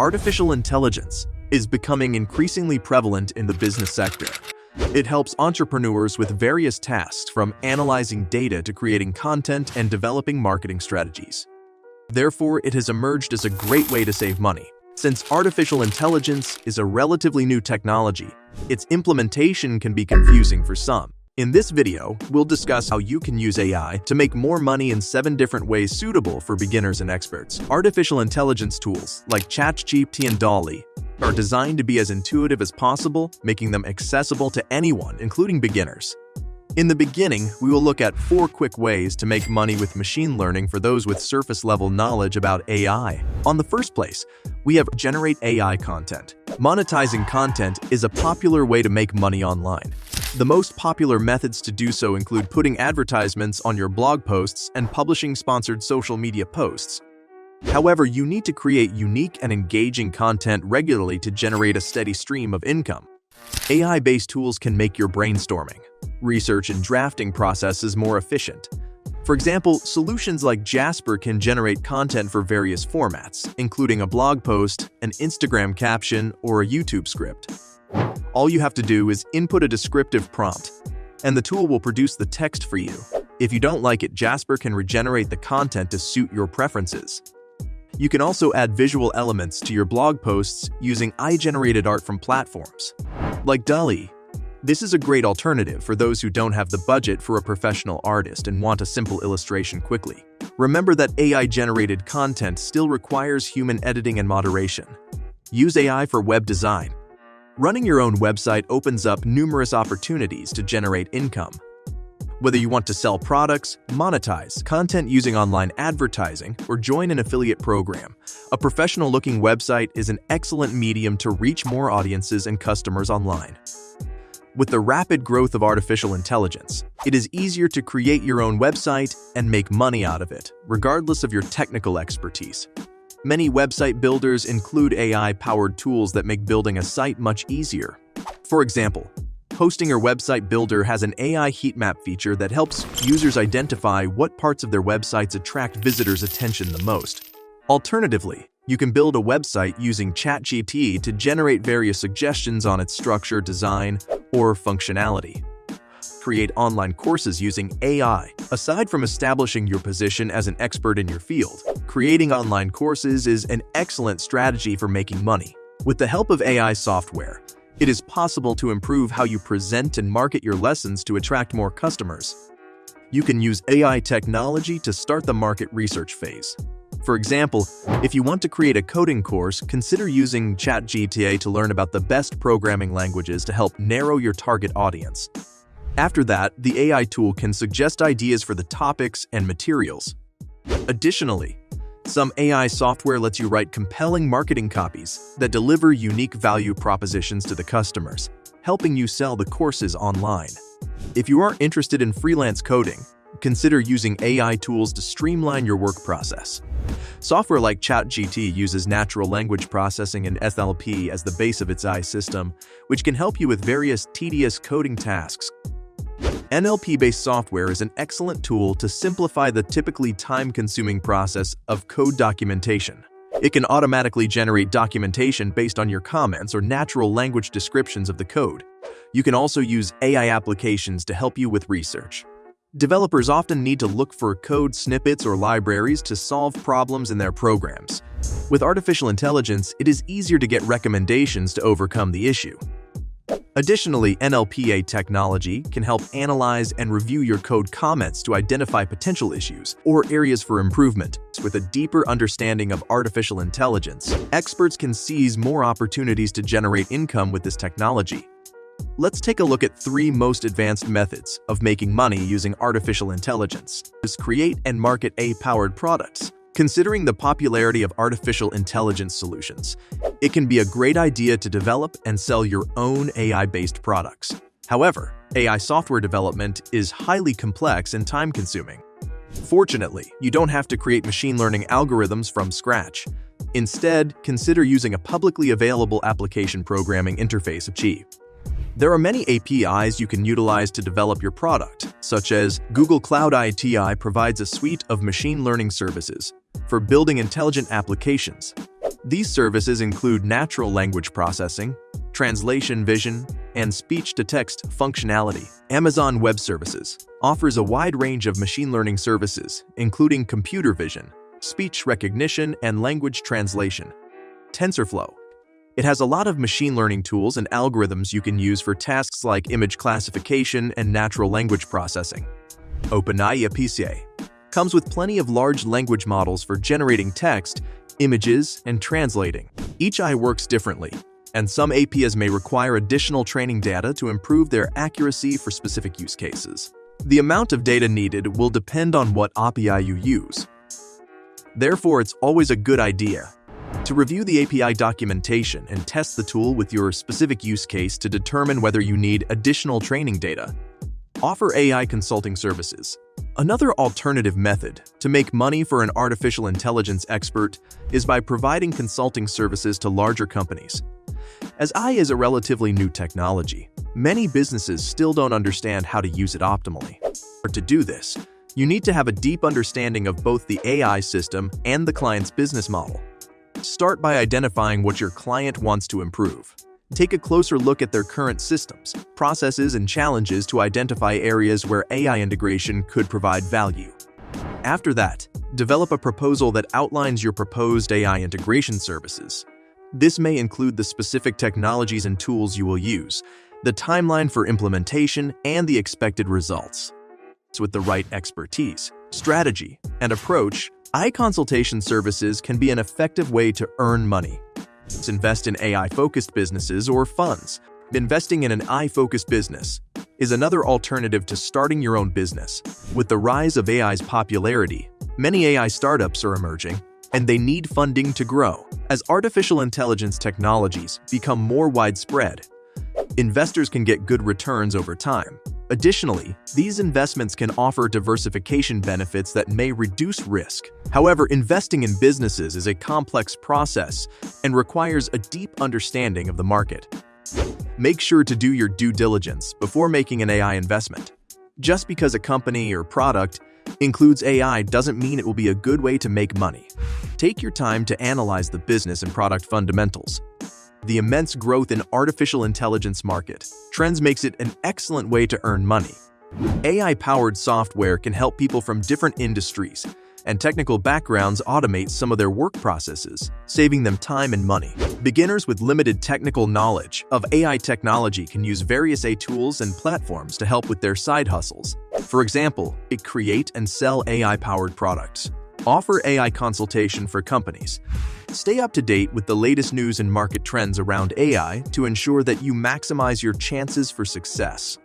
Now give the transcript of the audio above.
Artificial intelligence is becoming increasingly prevalent in the business sector. It helps entrepreneurs with various tasks, from analyzing data to creating content and developing marketing strategies. Therefore, it has emerged as a great way to save money. Since artificial intelligence is a relatively new technology, its implementation can be confusing for some. In this video, we'll discuss how you can use AI to make more money in 7 different ways suitable for beginners and experts. Artificial intelligence tools like ChatGPT and DALL-E are designed to be as intuitive as possible, making them accessible to anyone, including beginners. In the beginning, we will look at 4 quick ways to make money with machine learning for those with surface-level knowledge about AI. On the first place, we have generate AI content. Monetizing content is a popular way to make money online. The most popular methods to do so include putting advertisements on your blog posts and publishing sponsored social media posts. However, you need to create unique and engaging content regularly to generate a steady stream of income. AI-based tools can make your brainstorming, research, and drafting processes more efficient. For example, solutions like Jasper can generate content for various formats, including a blog post, an Instagram caption, or a YouTube script. All you have to do is input a descriptive prompt, and the tool will produce the text for you. If you don't like it, Jasper can regenerate the content to suit your preferences. You can also add visual elements to your blog posts using AI-generated art from platforms like DALL-E. This is a great alternative for those who don't have the budget for a professional artist and want a simple illustration quickly. Remember that AI-generated content still requires human editing and moderation. Use AI for web design. Running your own website opens up numerous opportunities to generate income. Whether you want to sell products, monetize content using online advertising, or join an affiliate program, a professional-looking website is an excellent medium to reach more audiences and customers online. With the rapid growth of artificial intelligence, it is easier to create your own website and make money out of it, regardless of your technical expertise. Many website builders include AI-powered tools that make building a site much easier. For example, Hostinger Website Builder has an AI heat map feature that helps users identify what parts of their websites attract visitors' attention the most. Alternatively, you can build a website using ChatGPT to generate various suggestions on its structure, design, or functionality. Create online courses using AI. Aside from establishing your position as an expert in your field, creating online courses is an excellent strategy for making money. With the help of AI software, it is possible to improve how you present and market your lessons to attract more customers. You can use AI technology to start the market research phase. For example, if you want to create a coding course, consider using ChatGPT to learn about the best programming languages to help narrow your target audience. After that, the AI tool can suggest ideas for the topics and materials. Additionally, some AI software lets you write compelling marketing copies that deliver unique value propositions to the customers, helping you sell the courses online. If you are interested in freelance coding, consider using AI tools to streamline your work process. Software like ChatGPT uses natural language processing and NLP as the base of its AI system, which can help you with various tedious coding tasks. NLP-based software is an excellent tool to simplify the typically time-consuming process of code documentation. It can automatically generate documentation based on your comments or natural language descriptions of the code. You can also use AI applications to help you with research. Developers often need to look for code snippets or libraries to solve problems in their programs. With artificial intelligence, it is easier to get recommendations to overcome the issue. Additionally, NLPA technology can help analyze and review your code comments to identify potential issues or areas for improvement. With a deeper understanding of artificial intelligence, experts can seize more opportunities to generate income with this technology. Let's take a look at 3 most advanced methods of making money using artificial intelligence. Create and market AI-powered products. Considering the popularity of artificial intelligence solutions, it can be a great idea to develop and sell your own AI-based products. However, AI software development is highly complex and time-consuming. Fortunately, you don't have to create machine learning algorithms from scratch. Instead, consider using a publicly available application programming interface achieve. There are many APIs you can utilize to develop your product, such as Google Cloud ITI provides a suite of machine learning services for building intelligent applications. These services include natural language processing, translation vision, and speech-to-text functionality. Amazon Web Services offers a wide range of machine learning services, including computer vision, speech recognition, and language translation. TensorFlow. It has a lot of machine learning tools and algorithms you can use for tasks like image classification and natural language processing. OpenAI API comes with plenty of large language models for generating text, images, and translating. Each AI works differently, and some APIs may require additional training data to improve their accuracy for specific use cases. The amount of data needed will depend on what API you use. Therefore, it's always a good idea to review the API documentation and test the tool with your specific use case to determine whether you need additional training data. Offer AI consulting services. Another alternative method to make money for an artificial intelligence expert is by providing consulting services to larger companies. As AI is a relatively new technology, many businesses still don't understand how to use it optimally. To do this, you need to have a deep understanding of both the AI system and the client's business model. Start by identifying what your client wants to improve. Take a closer look at their current systems, processes, and challenges to identify areas where AI integration could provide value. After that, develop a proposal that outlines your proposed AI integration services. This may include the specific technologies and tools you will use, the timeline for implementation, and the expected results. With the right expertise, strategy, and approach, AI consultation services can be an effective way to earn money. Invest in AI-focused businesses or funds. Investing in an AI-focused business is another alternative to starting your own business. With the rise of AI's popularity, many AI startups are emerging, and they need funding to grow. As artificial intelligence technologies become more widespread, investors can get good returns over time. Additionally, these investments can offer diversification benefits that may reduce risk. However, investing in businesses is a complex process and requires a deep understanding of the market. Make sure to do your due diligence before making an AI investment. Just because a company or product includes AI doesn't mean it will be a good way to make money. Take your time to analyze the business and product fundamentals. The immense growth in artificial intelligence market trends makes it an excellent way to earn money. AI-powered software can help people from different industries and technical backgrounds automate some of their work processes, saving them time and money. Beginners with limited technical knowledge of AI technology can use various AI tools and platforms to help with their side hustles. For example, create and sell AI-powered products. Offer AI consultation for companies. Stay up to date with the latest news and market trends around AI to ensure that you maximize your chances for success.